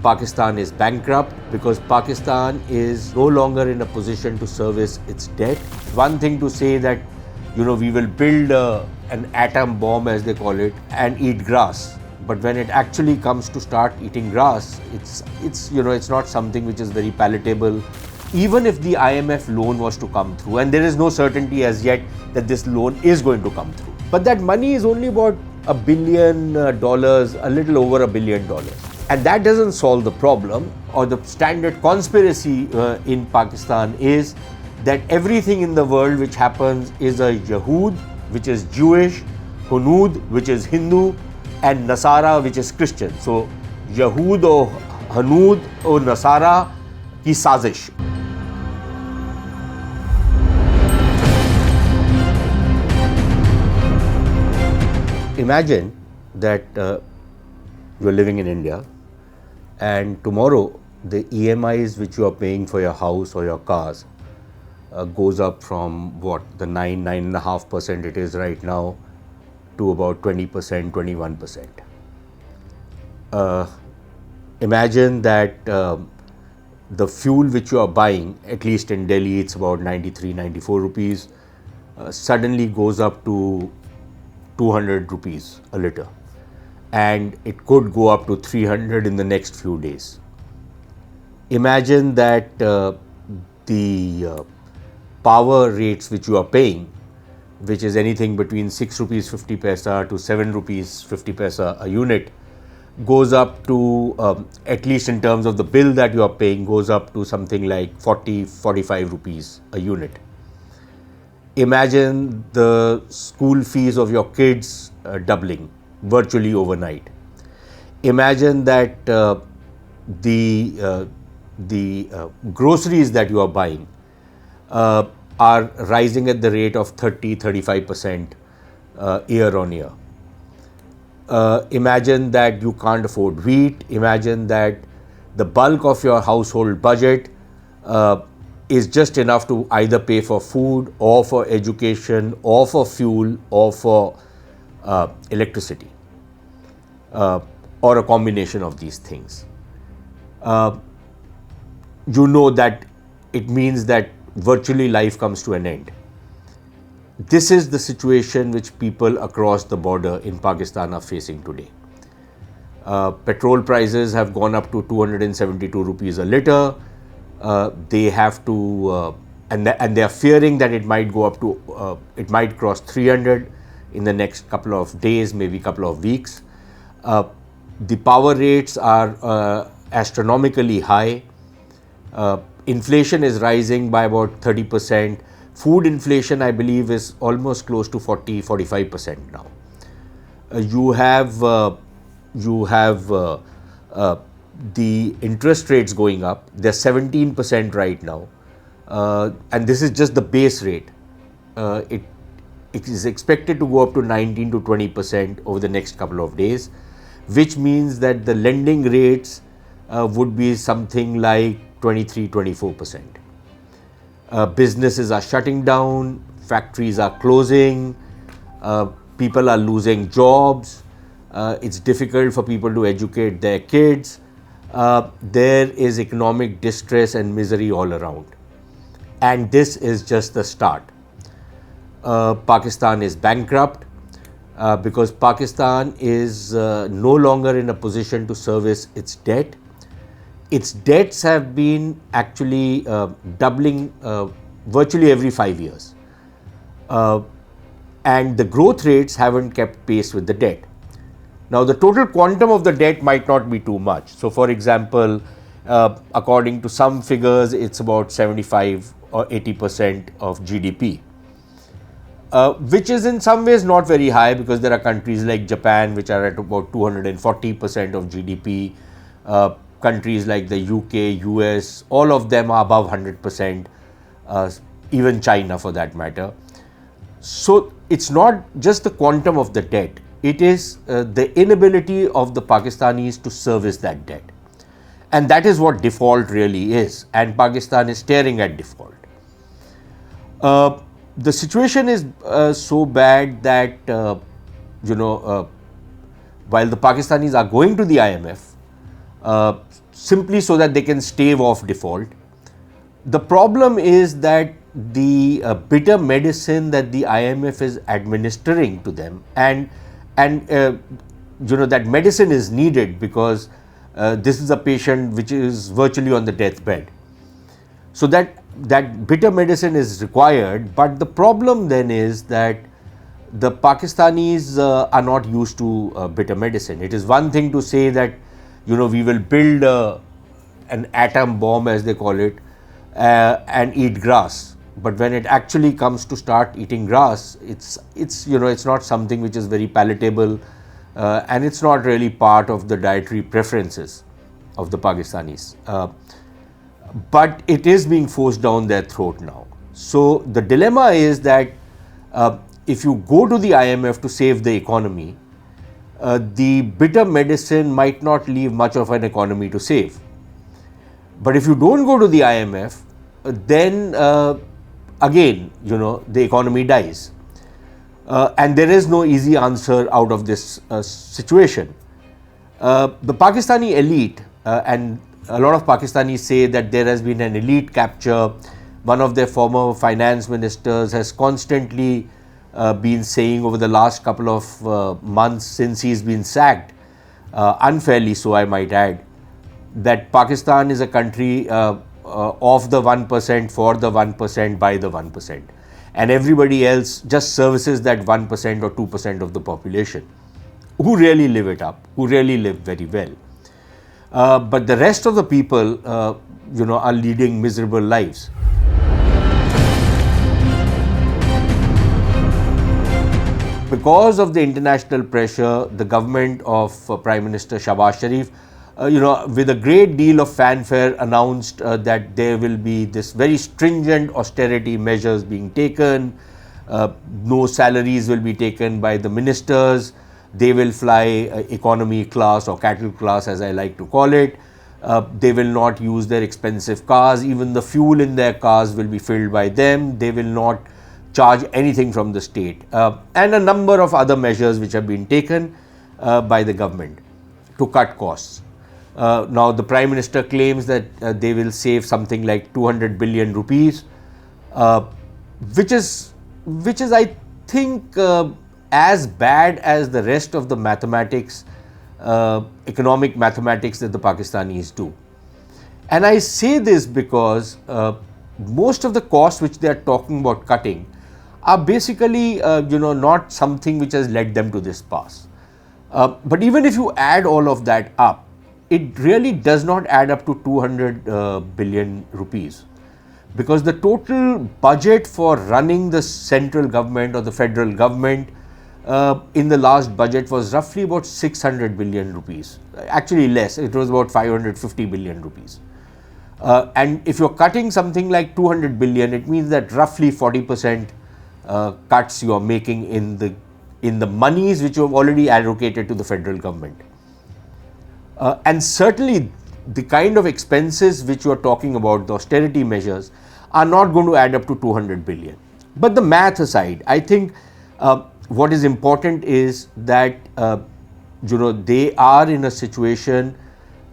Pakistan is bankrupt because Pakistan is no longer in a position to service its debt. One thing to say that, we will build an atom bomb, as they call it, and eat grass. But when it actually comes to start eating grass, it's not something which is very palatable. Even if the IMF loan was to come through, and there is no certainty as yet that this loan is going to come through, but that money is only about $1 billion, a little over $1 billion. And that doesn't solve the problem. Or the standard conspiracy in Pakistan is that everything in the world which happens is a Yahud, which is Jewish, Hunud, which is Hindu, and Nasara, which is Christian. So, Yahud or Hanud or Nasara ki sazish. Imagine that you are living in India, and tomorrow the EMIs which you are paying for your house or your cars goes up from the 9.5% it is right now to about 20%, 21%. Imagine that the fuel which you are buying, at least in Delhi it's about 93, 94 rupees, suddenly goes up to 200 rupees a litre, and it could go up to 300 in the next few days. Imagine that the power rates which you are paying, which is anything between 6 rupees 50 paisa to 7 rupees 50 paisa a unit, goes up to, at least in terms of the bill that you are paying, goes up to something like 40-45 rupees a unit. Imagine the school fees of your kids doubling virtually overnight. Imagine that the groceries that you are buying are rising at the rate of 30-35% year on year. Imagine that you can't afford wheat. Imagine that the bulk of your household budget is just enough to either pay for food or for education or for fuel or for electricity, or a combination of these things. That it means that virtually life comes to an end. This is the situation which people across the border in Pakistan are facing today. Petrol prices have gone up to 272 rupees a litre. They have to, and they are fearing that it might go up to, it might cross 300 in the next couple of days, maybe couple of weeks. The power rates are astronomically high. Inflation is rising by about 30%. Food inflation, I believe, is almost close to 40-45% now. You have the interest rates going up. They're 17% right now, and this is just the base rate. It is expected to go up to 19 to 20% over the next couple of days, which means that the lending rates would be something like 23-24%. Businesses are shutting down, factories are closing, people are losing jobs, it's difficult for people to educate their kids. There is economic distress and misery all around. And this is just the start. Pakistan is bankrupt because Pakistan is no longer in a position to service its debt. Its debts have been actually doubling virtually every 5 years. And the growth rates haven't kept pace with the debt. Now, the total quantum of the debt might not be too much. So, for example, according to some figures, it's about 75 or 80% of GDP, which is in some ways not very high, because there are countries like Japan which are at about 240% of GDP. Countries like the UK, US, all of them are above 100%, even China for that matter. So, it's not just the quantum of the debt. It is the inability of the Pakistanis to service that debt. And that is what default really is. And Pakistan is staring at default. The situation is so bad that, while the Pakistanis are going to the IMF, simply so that they can stave off default. The problem is that the bitter medicine that the IMF is administering to them, and that medicine is needed because this is a patient which is virtually on the deathbed. So that bitter medicine is required, but the problem then is that the Pakistanis are not used to bitter medicine. It is one thing to say that we will build an atom bomb, as they call it, and eat grass. But when it actually comes to start eating grass, it's not something which is very palatable, and it's not really part of the dietary preferences of the Pakistanis. But it is being forced down their throat now. So the dilemma is that if you go to the IMF to save the economy, the bitter medicine might not leave much of an economy to save. But if you don't go to the IMF, then again, the economy dies. And there is no easy answer out of this situation. The Pakistani elite, and a lot of Pakistanis say that there has been an elite capture. One of their former finance ministers has constantly been saying over the last couple of months since he's been sacked, unfairly so I might add, that Pakistan is a country of the 1%, for the 1%, by the 1%. And everybody else just services that 1% or 2% of the population who really live it up, who really live very well. But the rest of the people, are leading miserable lives. Because of the international pressure, the government of Prime Minister Shehbaz Sharif, with a great deal of fanfare, announced that there will be this very stringent austerity measures being taken. No salaries will be taken by the ministers. They will fly economy class or cattle class, as I like to call it. They will not use their expensive cars. Even the fuel in their cars will be filled by them. They will not charge anything from the state. And a number of other measures which have been taken by the government to cut costs. Now the Prime Minister claims that they will save something like 200 billion rupees, which is I think as bad as the rest of the mathematics, economic mathematics that the Pakistanis do. And I say this because most of the costs which they are talking about cutting are basically not something which has led them to this pass. But even if you add all of that up, it really does not add up to 200 billion rupees, because the total budget for running the central government or the federal government in the last budget was roughly about 600 billion rupees. Actually less, it was about 550 billion rupees. And if you're cutting something like 200 billion, it means that roughly 40% cuts you are making in the monies which you have already allocated to the federal government. And certainly the kind of expenses which you are talking about, the austerity measures, are not going to add up to 200 billion. But the math aside, I think what is important is that they are in a situation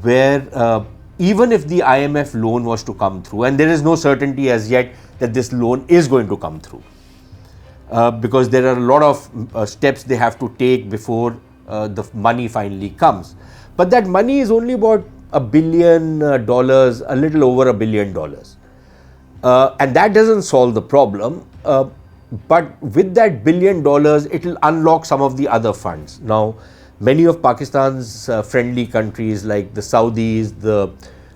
where even if the IMF loan was to come through, and there is no certainty as yet that this loan is going to come through, because there are a lot of steps they have to take before the money finally comes. But that money is only about $1 billion, a little over $1 billion. And that doesn't solve the problem. But with that $1 billion, it will unlock some of the other funds. Now, many of Pakistan's friendly countries like the Saudis, the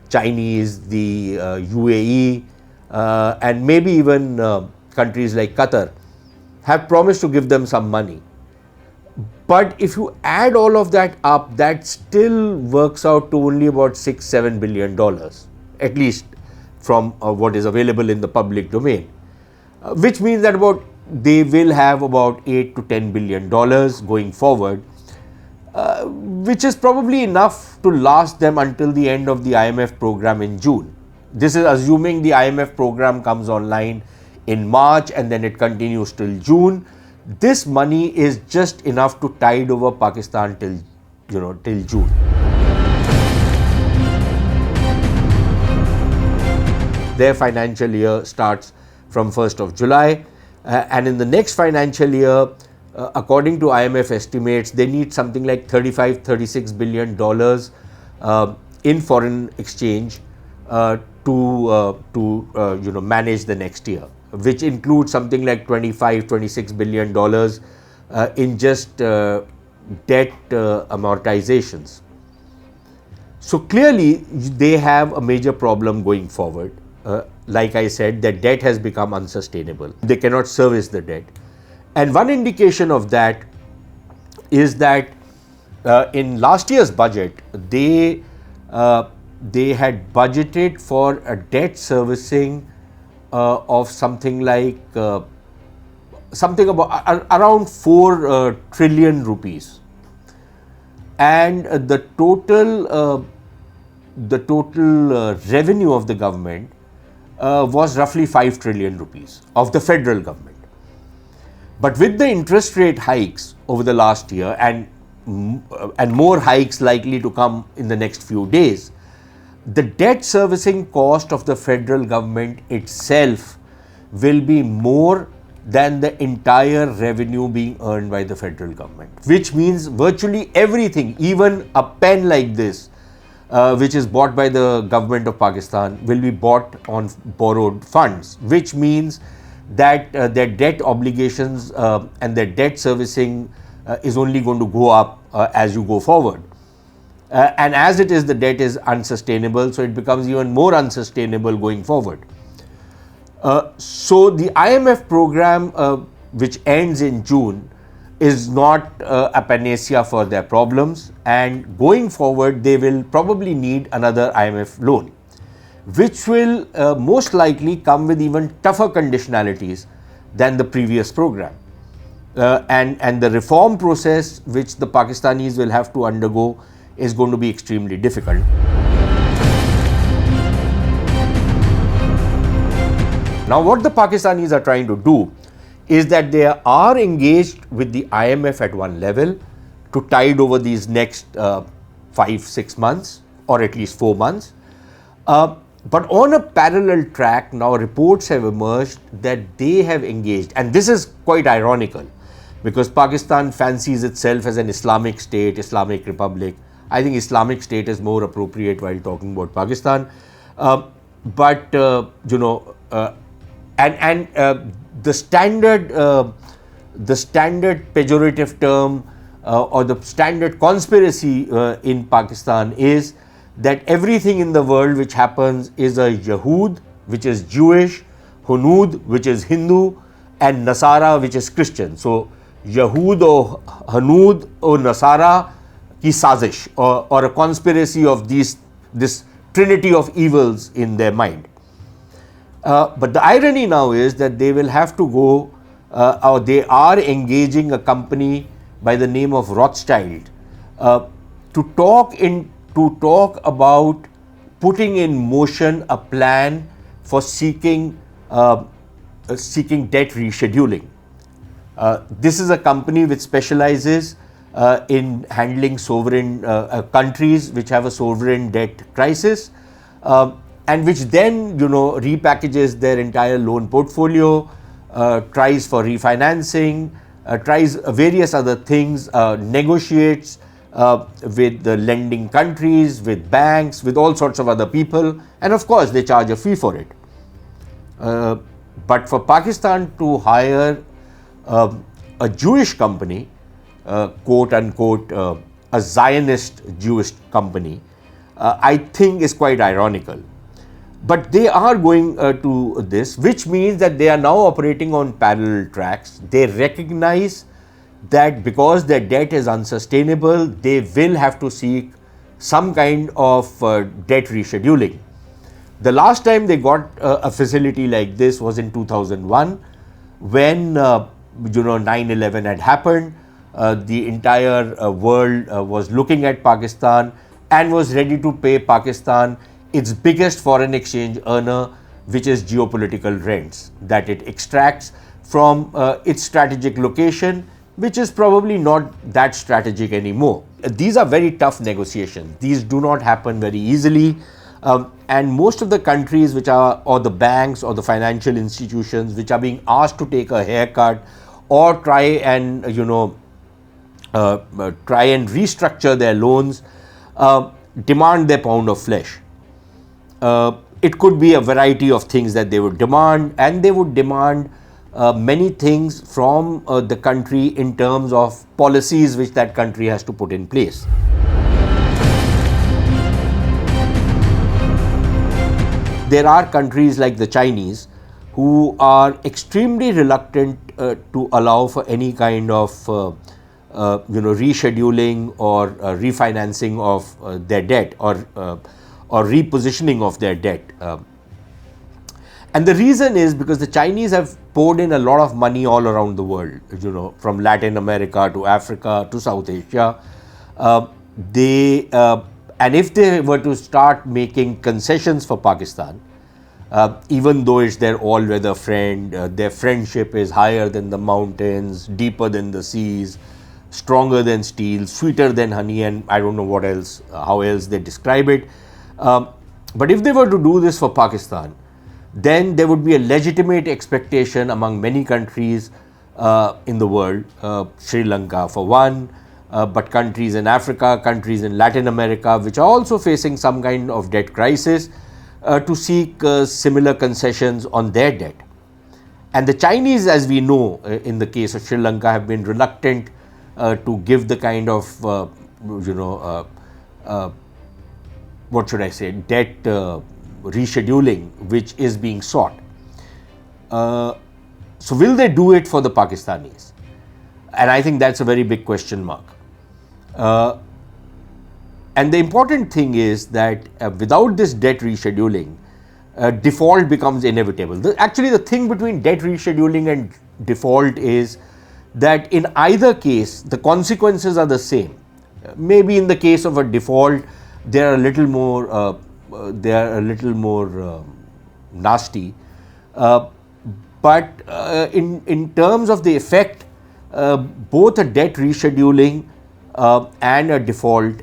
Chinese, the UAE, and maybe even countries like Qatar have promised to give them some money. But if you add all of that up, that still works out to only about $6-7 billion, at least from what is available in the public domain, which means that they will have about $8 to $10 billion going forward, which is probably enough to last them until the end of the IMF program in June. This is assuming the IMF program comes online in March and then it continues till June. This money is just enough to tide over Pakistan till June. their financial year starts from 1st of July. And in the next financial year, according to IMF estimates, they need something like $35-36 billion in foreign exchange to manage the next year, which includes something like $25-26 billion in just debt amortizations. So clearly they have a major problem going forward. Like I said, their debt has become unsustainable. They cannot service the debt. And one indication of that is that in last year's budget, they had budgeted for a debt servicing of something like around 4 trillion rupees, and the total revenue of the government was roughly 5 trillion rupees of the federal government. But with the interest rate hikes over the last year and more hikes likely to come in the next few days, the debt servicing cost of the federal government itself will be more than the entire revenue being earned by the federal government, which means virtually everything, even a pen like this, which is bought by the government of Pakistan, will be bought on borrowed funds, which means that their debt obligations and their debt servicing is only going to go up as you go forward. And as it is, the debt is unsustainable, so it becomes even more unsustainable going forward. So the IMF program, which ends in June, is not a panacea for their problems, and going forward they will probably need another IMF loan, which will most likely come with even tougher conditionalities than the previous program. And the reform process which the Pakistanis will have to undergo is going to be extremely difficult. Now, what the Pakistanis are trying to do is that they are engaged with the IMF at one level to tide over these next 5-6 months, or at least 4 months. But on a parallel track, now reports have emerged that they have engaged, and this is quite ironical because Pakistan fancies itself as an Islamic state, Islamic republic. I think Islamic state is more appropriate while talking about Pakistan. The standard pejorative term or the standard conspiracy in Pakistan is that everything in the world which happens is a Yahud, which is Jewish, Hunud, which is Hindu, and Nasara, which is Christian. So Yahud or Hanud or Nasara ki sazish, or a conspiracy of this trinity of evils in their mind. But the irony now is that they will have to go, or they are engaging a company by the name of Rothschild to talk about putting in motion a plan for seeking debt rescheduling. This is a company which specializes in handling sovereign countries which have a sovereign debt crisis, and which then repackages their entire loan portfolio, tries for refinancing, tries various other things, negotiates with the lending countries, with banks, with all sorts of other people, and of course they charge a fee for it. But for Pakistan to hire a Jewish company, quote unquote, a Zionist Jewish company, I think is quite ironical. But they are going to this, which means that they are now operating on parallel tracks. They recognize that because their debt is unsustainable, they will have to seek some kind of debt rescheduling. The last time they got a facility like this was in 2001, when 9/11 had happened. The entire world was looking at Pakistan and was ready to pay Pakistan its biggest foreign exchange earner, which is geopolitical rents that it extracts from its strategic location, which is probably not that strategic anymore. These are very tough negotiations. These do not happen very easily. And most of the countries which are, or the banks or the financial institutions which are being asked to take a haircut or try and restructure their loans, demand their pound of flesh. It could be a variety of things that they would demand, and they would demand many things from the country in terms of policies which that country has to put in place. There are countries like the Chinese who are extremely reluctant to allow for any kind of rescheduling or refinancing of their debt, or repositioning of their debt. And the reason is because the Chinese have poured in a lot of money all around the world, from Latin America to Africa to South Asia. And if they were to start making concessions for Pakistan, even though it's their all-weather friend, their friendship is higher than the mountains, deeper than the seas, stronger than steel, sweeter than honey, and I don't know what else, how else they describe it. But if they were to do this for Pakistan, then there would be a legitimate expectation among many countries in the world, Sri Lanka for one, but countries in Africa, countries in Latin America, which are also facing some kind of debt crisis, to seek similar concessions on their debt. And the Chinese, as we know, in the case of Sri Lanka, have been reluctant to give the kind of, what should I say, debt rescheduling which is being sought. So will they do it for the Pakistanis? And I think that's a very big question mark. And the important thing is that without this debt rescheduling, default becomes inevitable. Actually, the thing between debt rescheduling and default is that in either case, the consequences are the same. Maybe in the case of a default, they are a little more nasty, but in terms of the effect, both a debt rescheduling and a default,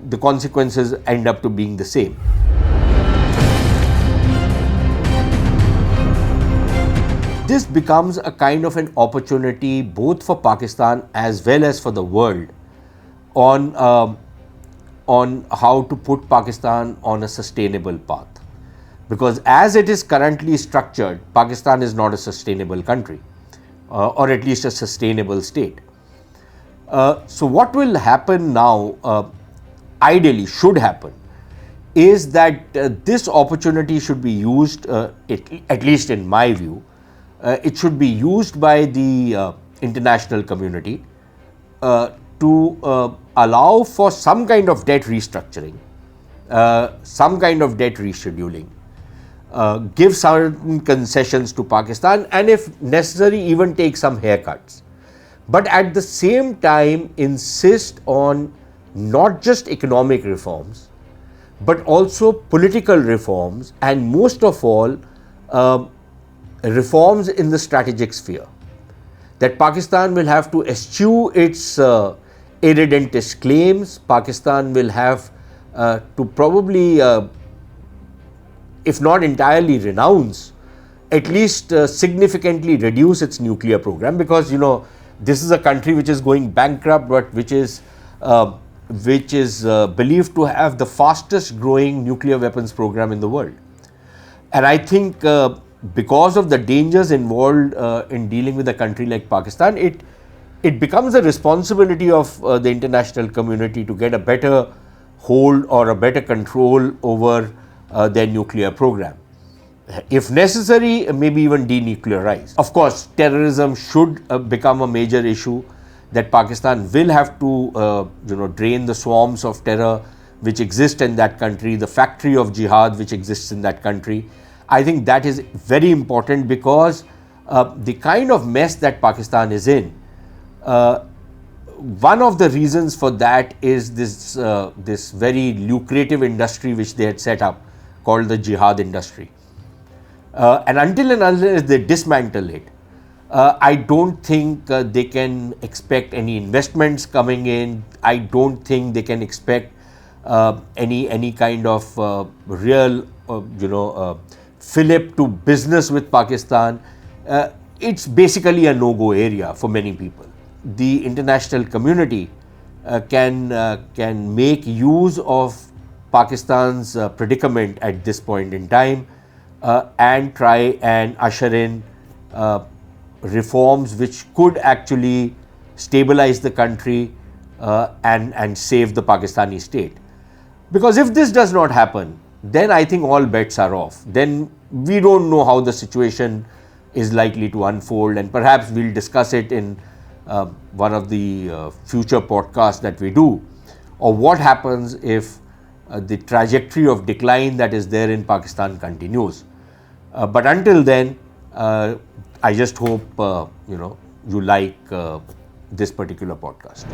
the consequences end up to being the same. This becomes a kind of an opportunity both for Pakistan as well as for the world on how to put Pakistan on a sustainable path. Because as it is currently structured, Pakistan is not a sustainable country, or at least a sustainable state. So what will happen now, ideally should happen, is that this opportunity should be used, at least in my view, it should be used by the international community to allow for some kind of debt restructuring, some kind of debt rescheduling, give certain concessions to Pakistan, and if necessary even take some haircuts. But at the same time insist on not just economic reforms, but also political reforms, and most of all reforms in the strategic sphere. That Pakistan will have to eschew its irredentist claims. Pakistan will have to probably, if not entirely renounce, at least significantly reduce its nuclear program, because this is a country which is going bankrupt, but which is believed to have the fastest growing nuclear weapons program in the world. And I think because of the dangers involved in dealing with a country like Pakistan, it becomes a responsibility of the international community to get a better hold or a better control over their nuclear program. If necessary, maybe even denuclearize. Of course, terrorism should become a major issue, that Pakistan will have to drain the swarms of terror which exist in that country, the factory of jihad which exists in that country. I think that is very important, because the kind of mess that Pakistan is in, one of the reasons for that is this very lucrative industry which they had set up called the jihad industry. And until and unless they dismantle it, I don't think they can expect any investments coming in. I don't think they can expect any kind of real fillip to business with Pakistan, it's basically a no-go area for many people. The international community can make use of Pakistan's predicament at this point in time and try and usher in reforms which could actually stabilize the country and save the Pakistani state. Because if this does not happen, then I think all bets are off. Then we don't know how the situation is likely to unfold, and perhaps we'll discuss it in one of the future podcasts that we do, or what happens if the trajectory of decline that is there in Pakistan continues. But until then, I just hope you like this particular podcast.